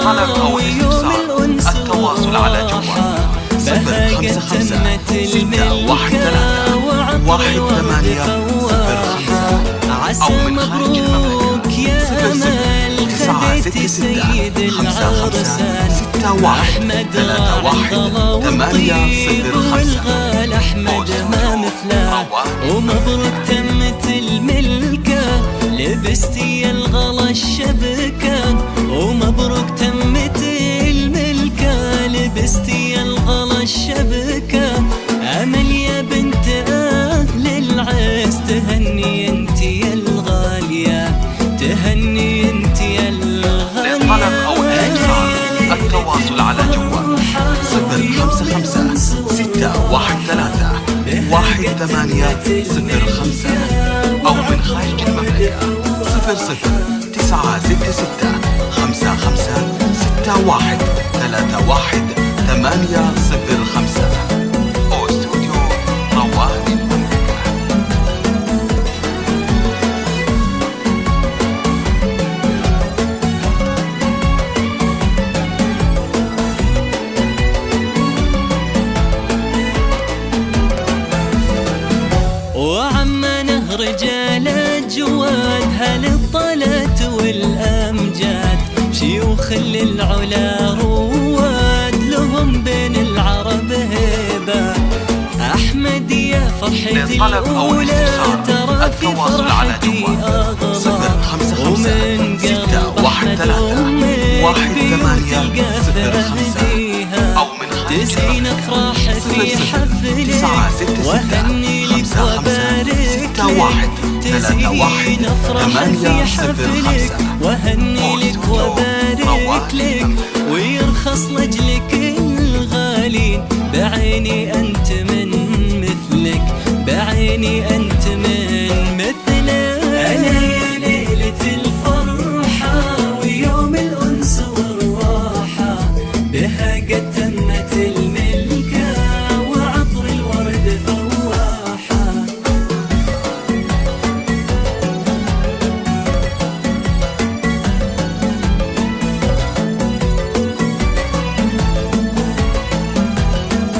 للطلب أو الاستفسار التواصل على جوال 055 613 180 05 أو من خارج المملكة 096 ومبروك تمت الملكة لبستي الغلا الشبكة ومبروك تمت الملكة لبستي الغلا الشبكة أمل يا بنت أهل العز تهني انت يا الغالية تهني انت يا الغالية. للطلب أو الاستفسار التواصل على جوال 055 613 1805 أو من خارج المملكة 00966 55 61 31 805 أو استوديو روان المملكة. وعمنا رجال الجواد هل الطلت والأمجاد شيوخ للعلا رواد لهم بين العرب هبة أحمد يا فرحتي الأولى ترى في فرحتي أغلى ومن قلب أحمد أمك تلقى فهديها تزين أفراح في حفلك وهني لك وبارك لك تزين أفراح في حفلك وهني لك وبارك لك ويرخص لجلك الغالين بعيني أنت من مثلك بعيني أنت من مثلك. أنا يا ليلة الفرحة ويوم الأنس والراحة بها قد تمت الملكة وعطر الورد فواحة.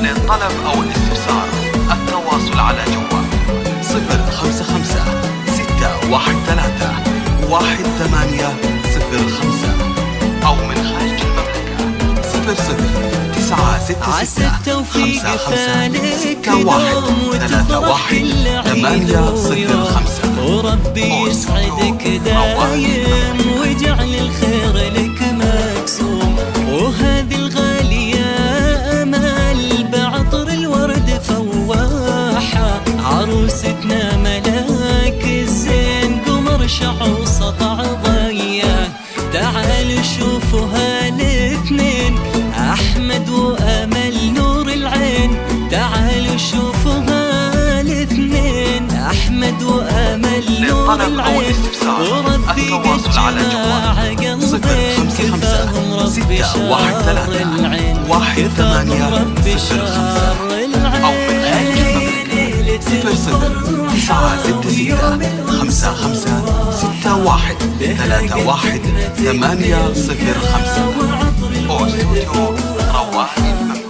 للطلب أو الاستفسار التواصل على جوال 055 613 1805 أو من خارج المملكة 00966 عسى التوفيق فالك دوم وتفرح كل عيد ويوم وربي يسعدك دايم ويجعل الخير لك مقسوم وهذه الغالية أمل بعطر الورد فواحة عروستنا ملاك الزين قمر شعو سطع ضياه تعالوا شوفوا هالاثنين أحمد وأمل نور العين تعالوا شوفوا هالاثنين أحمد وأمل نور العين وربي قد جمع قلبين كفاهم ربي شر العين كفاهم ربي شر العين. 00966 55 61 31 805 أو استوديو روان المملكة.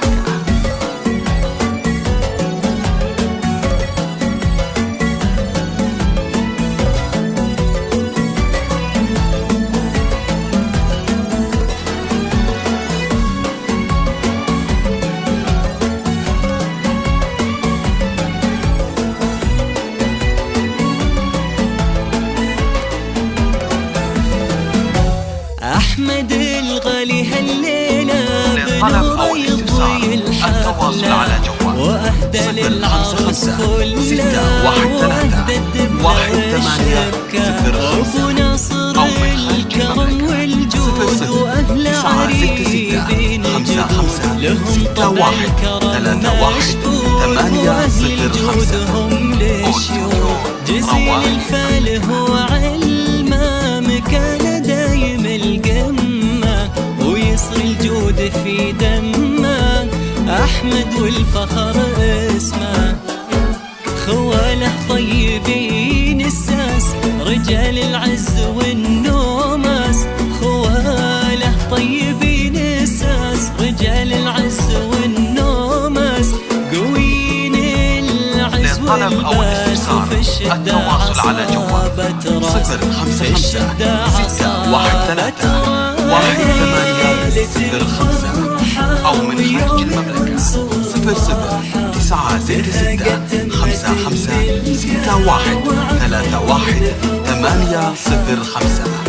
أحمد الغالي هالليلة للطلب أو الاستفسار التواصل على جوال وأهدى للعروس كلها وأهدى الدبلة والشبكة أبو ناصر الكرم والجود وأهل عريبين جود لهم طبع الكرم مشدود وأهل الجود هم للشيوخ جزيل الفال هو علمه مكان دايم القمة ويصر الجود في دمه أحمد والفخر اسمه خواله طيبين الساس رجال العز والنوماس خواله طيبين للطلب أو الاستفسار التواصل على جوال 055 613 18005 أو من خارج المملكة 00966 55 61 31 805.